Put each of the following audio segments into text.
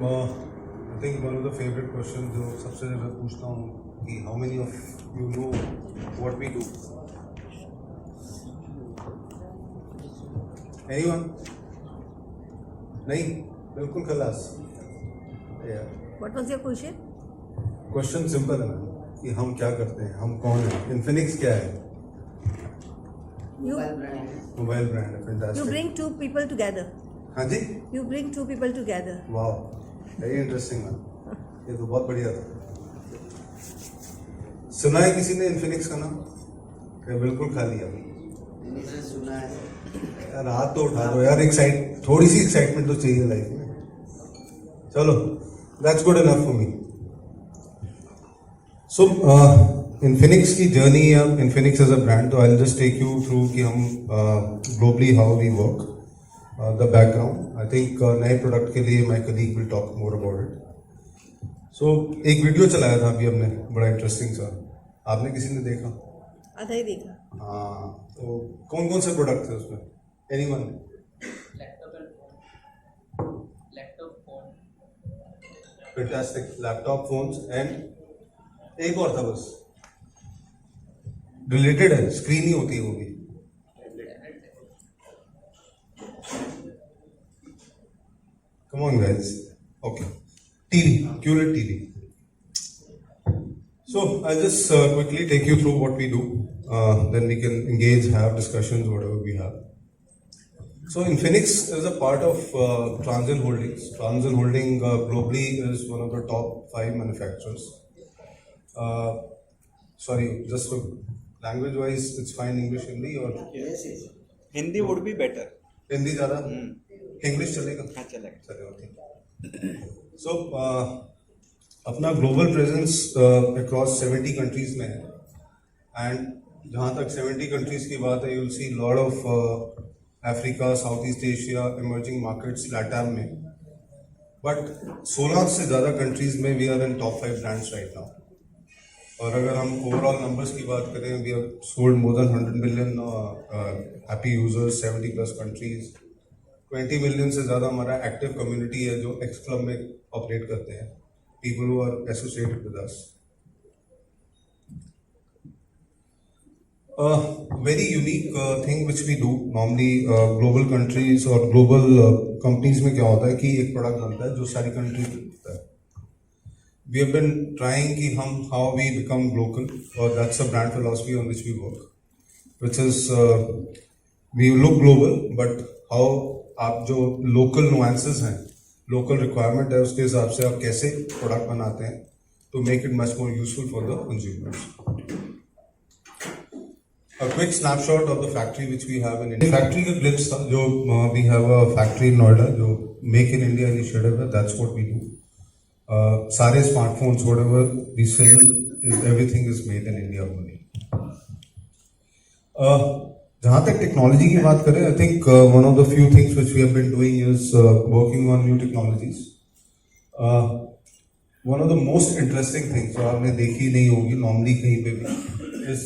I think one of the favorite questions जो सबसे ज़्यादा पूछता हूँ कि how many of you know what we do? Anyone? नहीं, बिल्कुल खलास. Yeah. What was your question? Question simple है ना कि हम क्या करते हैं, हम कौन हैं, Infinix क्या है? मोबाइल ब्रांड है, fantastic. You bring two people together. हाँ जी. You bring two people together. वाह, वेरी इंटरेस्टिंग मैन. ये तो बहुत बढ़िया था. सुना है किसी ने इन्फिनिक्स का नाम? बिल्कुल खाली अभी. सुना है यार हाथ तो उठा दो यार, थोड़ी सी एक्साइटमेंट तो चाहिए लाइफ में. चलो, that's good enough for me. So Infinix की जर्नी या इन्फिनिक्स एज अ ब्रांड, तो I will just take you through कि हम globally how we work, the background. I think नए प्रोडक्ट के लिए my colleague will talk more about it. So एक video चलाया था अभी हमने, बड़ा इंटरेस्टिंग सा. आपने किसी ने देखा? आधा ही देखा. हाँ, तो कौन कौन से प्रोडक्ट थे उसमें? Anyone? Laptop phone. Fantastic. Laptop, phones and एक और था बस. रिलेटेड है, स्क्रीन ही होती है वो भी. Come on guys. Okay. TV, QLED TV. So I'll just quickly take you through what we do. Then we can engage, have discussions, whatever we have. So Infinix is a part of Transsion Holdings. Transsion Holding globally is one of the top 5 manufacturers. Sorry, just for language-wise, it's fine. English, Hindi, or Yes. Hindi would be better. Hindi ज़्यादा? English चलेगा? हाँ चलेगा. चलेगा, ठीक. So अपना global presence across 70 countries में है. And जहाँ तक 70 कंट्रीज की बात है, you will see lot of Africa, South East Asia, emerging markets, Latam में. बट 16 से ज़्यादा कंट्रीज में we are in top 5 brands right now. और अगर हम ओवरऑल नंबर्स की बात करें, we have sold more than 100 million happy users, 70 plus countries. 20 million से ज़्यादा हमारा एक्टिव कम्युनिटी है जो एक्स क्लब में ऑपरेट करते हैं. People who are associated with us. A very unique thing which we do normally, global countries or global companies में क्या होता है कि एक प्रोडक्ट बनता है जो सारी कंट्री में होता है. We have been trying कि हम how we become local, or that's a brand philosophy on which we work, which is we look global but how आप जो local nuances हैं, लोकल रिक्वायरमेंट है, उसके हिसाब से आप कैसे प्रोडक्ट बनाते हैं to make it much more useful for the consumers. A quick snapshot of the factory which we have in India. Factory का ग्लिम्स था जो we have a factory in Noida जो मेक इन इंडिया इनिशिएटिव है. That's what we do. सारे smartphones whatever we sell, everything is made in India only. जहाँ तक technology की बात करें, I think one of the few things which we have been doing is working on new technologies. One of the most interesting things जो आपने देखी नहीं होगी नॉर्मली कहीं पे भी, is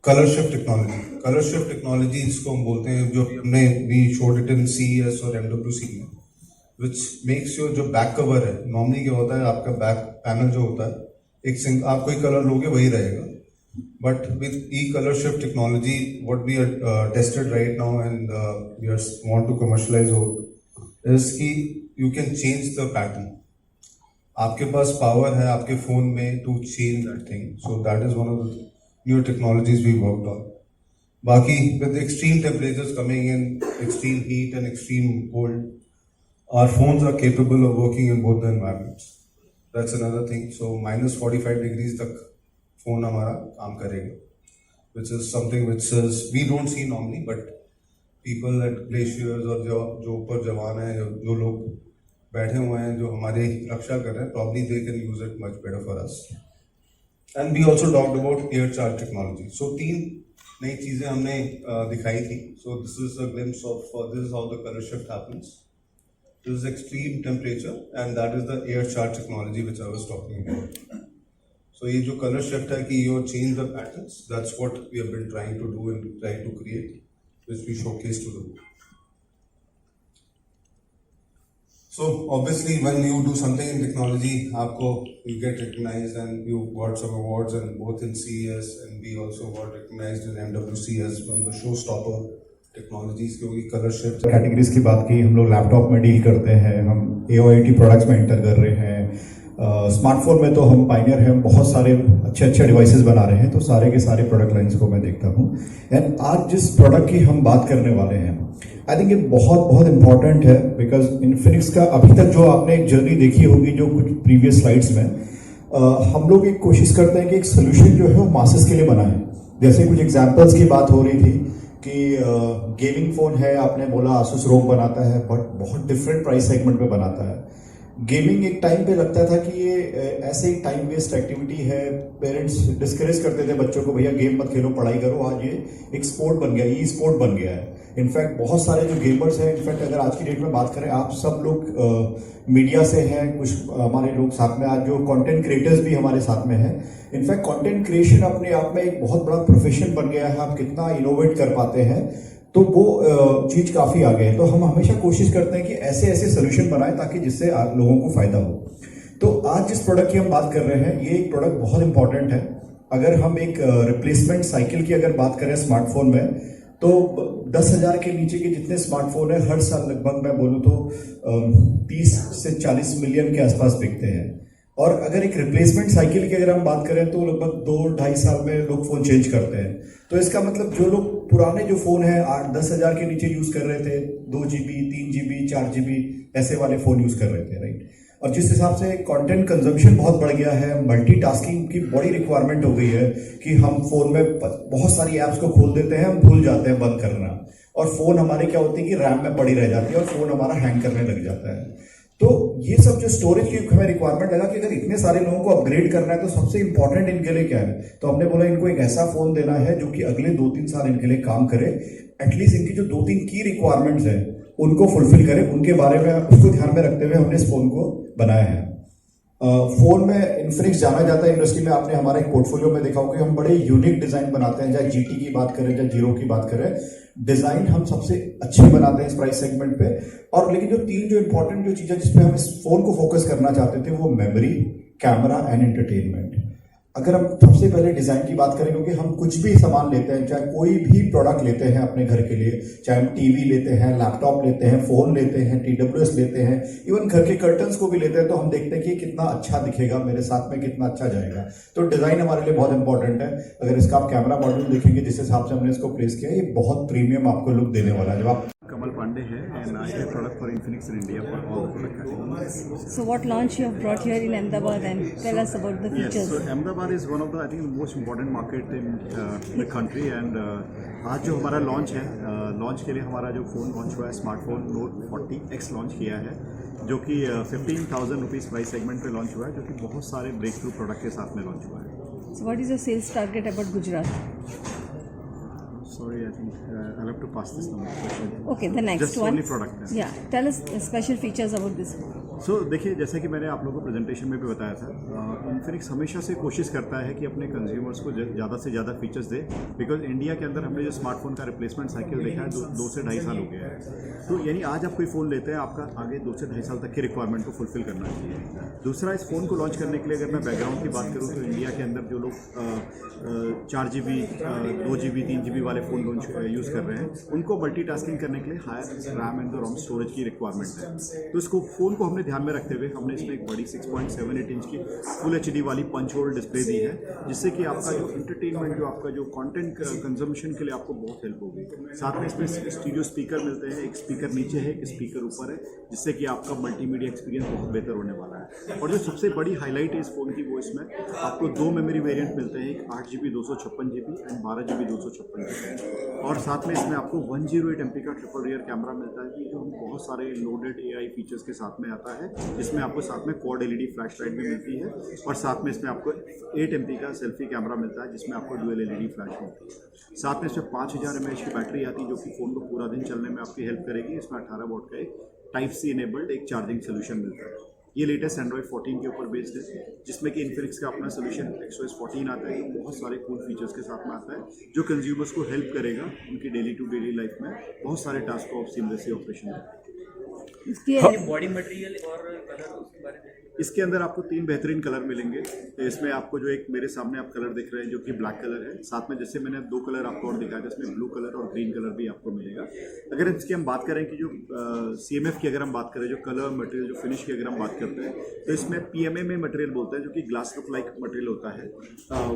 colour shift technology. Colour shift technology इसको हम बोलते हैं, जो हमने we showed it in CES और MWC में, विच मेक्स योर जो बैक कवर है. नॉर्मली क्या होता है, आपका बैक पैनल जो होता है, एक आप कोई कलर लोगे वही रहेगा. But with e-color shift technology, what we are tested right now and we are want to commercialize is कि you can change the pattern. आपके पास power है आपके phone में to change that thing. So that is one of the new technologies we worked on. बाकी with extreme temperatures coming in, extreme heat and extreme cold, our phones are capable of working in both the environments. That's another thing. So minus 45 degrees तक phone हमारा काम करेगा, which is something which is we don't see normally, but people at glaciers और जो ऊपर जवान हैं, जो लोग बैठे हुए हैं जो हमारी रक्षा कर रहे हैं, probably they can use it much better for us. And we also talked about air charge technology. So 3 नई चीजें हमने दिखाई थी. So this is a glimpse of this is how the color shift happens. This is extreme temperature and that is the air charge technology which I was talking about. So ये जो color shift है कि you change the patterns, that's what we have been trying to do and trying to create, which we showcase to the world. So obviously when you do something in technology, आपको you get recognized and you got some awards and both in CES and we also got recognized in MWC as one of the showstopper technologies क्योंकि color shift categories की बात की, हम लोग laptop में deal करते हैं, हम AOIT प्रोडक्ट्स में एंटर कर रहे हैं, स्मार्टफोन में तो हम पाइनियर हैं, हम बहुत सारे अच्छे अच्छे डिवाइसेस बना रहे हैं, तो सारे के सारे प्रोडक्ट लाइंस को मैं देखता हूँ। एंड आज जिस प्रोडक्ट की हम बात करने वाले हैं, आई थिंक ये बहुत बहुत इंपॉर्टेंट है, बिकॉज इन्फिनिक्स का अभी तक जो आपने एक जर्नी देखी होगी जो कुछ प्रीवियस स्लाइड्स में, हम लोग एक कोशिश करते हैं कि एक सोल्यूशन जो है वो मासेस के लिए बनाएं। जैसे कुछ एग्जांपल्स की बात हो रही थी कि गेमिंग फोन है, आपने बोला आसूस रोग बनाता है, बट बहुत डिफरेंट प्राइस सेगमेंट पे बनाता है। गेमिंग एक टाइम पे लगता था कि ये ऐसे ही टाइम वेस्ट एक्टिविटी है, पेरेंट्स डिस्करेज करते थे बच्चों को, भैया गेम मत खेलो, पढ़ाई करो। आज ये एक स्पोर्ट बन गया, ई स्पोर्ट बन गया है। इनफैक्ट बहुत सारे जो गेमर्स हैं, इनफैक्ट अगर आज की डेट में बात करें, आप सब लोग मीडिया से हैं, कुछ हमारे लोग साथ में, आज जो कंटेंट क्रिएटर्स भी हमारे साथ में हैं। इनफैक्ट कंटेंट क्रिएशन अपने आप में एक बहुत बड़ा प्रोफेशन बन गया है। आप कितना इनोवेट कर पाते हैं, तो वो चीज काफी आगे है। तो हम हमेशा कोशिश करते हैं कि ऐसे ऐसे सोल्यूशन बनाएं ताकि जिससे लोगों को फायदा हो। तो आज जिस प्रोडक्ट की हम बात कर रहे हैं, ये एक प्रोडक्ट बहुत इंपॉर्टेंट है। अगर हम एक रिप्लेसमेंट साइकिल की अगर बात करें स्मार्टफोन में, तो 10,000 के नीचे के जितने स्मार्टफोन है, हर साल लगभग मैं बोलूँ तो 30 से 40 मिलियन के आसपास बिकते हैं। और अगर एक रिप्लेसमेंट साइकिल की अगर हम बात करें, तो लगभग 2-2.5 साल में लोग फोन चेंज करते हैं। तो इसका मतलब जो लोग पुराने जो फोन है 8-10 हजार के नीचे यूज कर रहे थे, 2 GB 3 GB 4 GB ऐसे वाले फोन यूज कर रहे थे, राइट। और जिस हिसाब से कंटेंट कंजम्पशन बहुत बढ़ गया है, मल्टीटास्किंग की बड़ी रिक्वायरमेंट हो गई है कि हम फोन में बहुत सारी ऐप्स को खोल देते हैं, हम भूल जाते हैं बंद करना, और फोन हमारे क्या होती है कि रैम में पड़ी रह जाती है और फोन हमारा हैंग करने लग जाता है। तो ये सब जो स्टोरेज की हमें रिक्वायरमेंट लगा कि अगर इतने सारे लोगों को अपग्रेड करना है, तो सबसे इंपॉर्टेंट इनके लिए क्या है, तो हमने बोला इनको एक ऐसा फोन देना है जो कि अगले 2-3 साल इनके लिए काम करे, एटलीस्ट इनकी जो 2-3 की रिक्वायरमेंट्स है उनको फुलफिल करे, उनके बारे में उसको ध्यान में रखते हुए हमने इस फोन को बनाया है। फोन में इन्फिनिक्स जाना जाता है इंडस्ट्री में, आपने हमारे एक पोर्टफोलियो में देखा होगा कि हम बड़े यूनिक डिजाइन बनाते हैं, चाहे GT की बात करें, चाहे जीरो की बात करें, डिजाइन हम सबसे अच्छे बनाते हैं इस प्राइस सेगमेंट पे। और लेकिन जो 3 जो इंपॉर्टेंट जो चीजें जिसपे हम इस फोन को फोकस करना चाहते थे, वो मेमोरी, कैमरा एंड एंटरटेनमेंट। अगर हम सबसे पहले डिजाइन की बात करें, क्योंकि हम कुछ भी सामान लेते हैं, चाहे कोई भी प्रोडक्ट लेते हैं अपने घर के लिए, चाहे हम टीवी लेते हैं, लैपटॉप लेते हैं, फोन लेते हैं, TWS लेते हैं, इवन घर के कर्टन्स को भी लेते हैं, तो हम देखते हैं कि कितना अच्छा दिखेगा, मेरे साथ में कितना अच्छा जाएगा। तो डिजाइन हमारे लिए बहुत इंपॉर्टेंट है। अगर इसका आप कैमरा मॉड्यूल देखेंगे, जिस हिसाब से हमने इसको प्लेस किया, ये बहुत प्रीमियम आपको लुक देने वाला है। जब आप Kamal Pandey है and I have product for Infinix in India for all the product categories. So what launch you have brought here in Ahmedabad, and tell us about the Yes, features. so Ahmedabad is one of the I think most important market in the country and आज जो हमारा launch है, launch के लिए हमारा जो phone launch हुआ है, स्मार्टफोन Note 40X लॉन्च किया है, जो कि 15,000 रुपीज़ प्राइस सेगमेंट पे लॉन्च हुआ है, जो कि बहुत सारे ब्रेक थ्रू प्रोडक्ट के साथ में लॉन्च हुआ है। So what is your sales target about Gujarat? Sorry, I think I'll have to pass this number. Okay, the next Just one. only product. Yeah, tell us special features about this. सो देखिए, जैसे कि मैंने आप लोगों को presentation में भी बताया था, इन्फिनिक्स हमेशा से कोशिश करता है कि अपने कंज्यूमर्स को ज़्यादा से ज़्यादा फीचर्स दे, बिकॉज इंडिया के अंदर हमने जो स्मार्टफोन का रिप्लेसमेंट साइकिल देखा है 2 से 2.5 साल हो गया है। तो यानी आज आप कोई फ़ोन लेते हैं, आपका आगे 2 से 2.5 साल तक की रिक्वायरमेंट को फुलफिल करना चाहिए। दूसरा, इस फ़ोन को लॉन्च करने के लिए अगर मैं बैकग्राउंड की बात करूँ, तो इंडिया के अंदर जो लोग 4 GB 2 GB 3 GB वाले फ़ोन यूज़ कर रहे हैं, उनको मल्टीटास्किंग करने के लिए higher RAM and ROM storage की रिक्वायरमेंट है। तो इसको फ़ोन को हमने ध्यान में रखते हुए हमने इसमें एक बड़ी 6.78 इंच की फुल HD वाली पंच होल डिस्प्ले दी है, जिससे कि आपका जो एंटरटेनमेंट, जो आपका जो कंटेंट कंजम्पशन के लिए आपको बहुत हेल्प होगी। साथ में इसमें स्टीरियो स्पीकर मिलते हैं, एक स्पीकर नीचे है, एक स्पीकर ऊपर है, जिससे कि आपका मल्टीमीडिया एक्सपीरियंस बहुत बेहतर होने वाला है। और जो सबसे बड़ी हाईलाइट है इस फ़ोन की, वो इसमें आपको 2 मेमोरी वेरिएंट मिलते हैं, एक 8 GB 256 GB and 12 GB 256 GB। और साथ में इसमें आपको 108 MP का ट्रिपल रियर कैमरा मिलता है, जो बहुत सारे लोडेड AI फीचर्स के साथ में आता है, जिसमें आपको साथ में क्वाड LED फ्लैश लाइट भी मिलती है, और साथ में इसमें आपको 8 MP का सेल्फी कैमरा मिलता है, जिसमें आपको डुअल LED फ्लैश मिलती है। साथ में इसमें 5000 mAh की बैटरी आती है, जो कि फ़ोन को पूरा दिन चलने में आपकी हेल्प करेगी। इसमें 18 वॉट का एक Type-C इनेबल्ड एक चार्जिंग सोल्यूशन मिलता है। ये लेटेस्ट एंड्रॉइड 14 के ऊपर बेस्ड है, जिसमें कि इन्फिनिक्स का अपना सोल्यूशन XOS 14 आता है, जो बहुत सारे कूल फीचर्स के साथ में आता है, जो कंज्यूमर्स को हेल्प करेगा उनकी डेली टू डेली लाइफ में बहुत सारे टास्क को सीमलेसली ऑपरेशन में। इसकी बॉडी मटेरियल और कलर उसके बारे में इसके अंदर आपको 3 बेहतरीन कलर मिलेंगे। तो इसमें आपको जो एक मेरे सामने आप कलर दिख रहे हैं जो कि ब्लैक कलर है, साथ में जैसे मैंने 2 कलर आपको और दिखाया था, इसमें ब्लू कलर और ग्रीन कलर भी आपको मिलेगा। अगर इसकी हम बात करें कि जो CMF की अगर हम बात करें, जो कलर मटेरियल जो फिनिश की अगर हम बात करते हैं, तो इसमें PMA में मटेरियल बोलते हैं जो कि ग्लास कप लाइक मटेरियल होता है।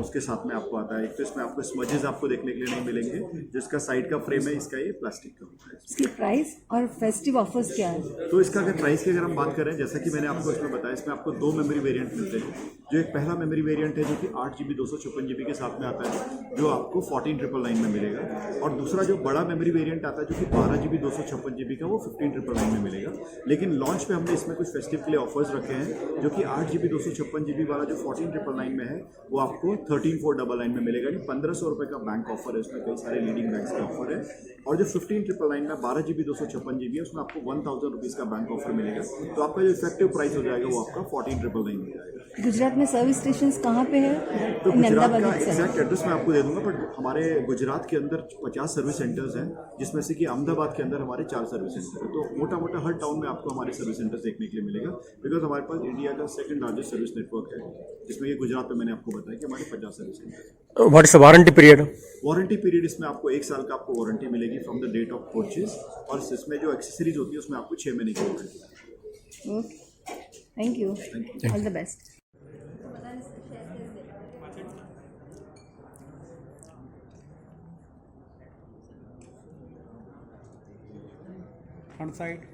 उसके साथ में आपको आता है एक, तो इसमें आपको स्मजेस आपको देखने के लिए नहीं मिलेंगे। जिसका साइड का फ्रेम है इसका ये प्लास्टिक का होता है। इसकी प्राइस और फेस्टिव ऑफर्स क्या है? तो इसका अगर प्राइस की अगर हम बात करें, जैसा कि मैंने आपको इसमें बताया, इसमें आपको 2 मेमोरी वेरिएंट मिलते हैं। जो एक पहला मेमोरी वेरिएंट है जो कि 8GB 256GB के साथ में आता है, जो आपको 14999 में मिलेगा। और दूसरा जो बड़ा मेमोरी वेरिएंट आता है जो कि 12GB 256GB का, वो 15999 में मिलेगा। लेकिन लॉन्च पे हमने इसमें कुछ फेस्टिव के लिए ऑफर्स रखे हैं, जो कि 8GB 256GB वाला जो 14999 में है, वो आपको 13499 में मिलेगा। यानी 1500 रुपये का बैंक ऑफर है, उसमें कई सारे लीडिंग बैंक्स के ऑफर है। और जो 15999 में 12GB 256GB है, उसमें आपको 1000 रुपीज़ का बैंक ऑफर मिलेगा। तो आपका जो इफेक्टिव प्राइस हो जाएगा वो आपका 14999 हो जाएगा। गुजरात में सर्विस स्टेशन कहाँ पे है? तो इन गुजरात अहमदाबाद का itself. एग्जैक्ट एड्रेस मैं आपको दे दूंगा, बट हमारे गुजरात के अंदर 50 सर्विस सेंटर्स हैं, जिसमें से कि अहमदाबाद के अंदर हमारे 4 सर्विस सेंटर है। तो मोटा मोटा हर टाउन में आपको हमारे सर्विस सेंटर्स देखने के लिए मिलेगा, बिकॉज हमारे पास इंडिया का 2nd लार्जेस्ट सर्विस नेटवर्क है, जिसमें ये गुजरात में मैंने आपको बताया कि हमारे 50 सर्विस सेंटर हैं। What is the warranty period? Warranty period इसमें आपको 1 साल का आपको वारंटी मिलेगी from the date of purchase, और इसमें जो एक्सेसरीज होती है उसमें आपको 6 महीने की warranty. Okay, thank you, all the best. Front side.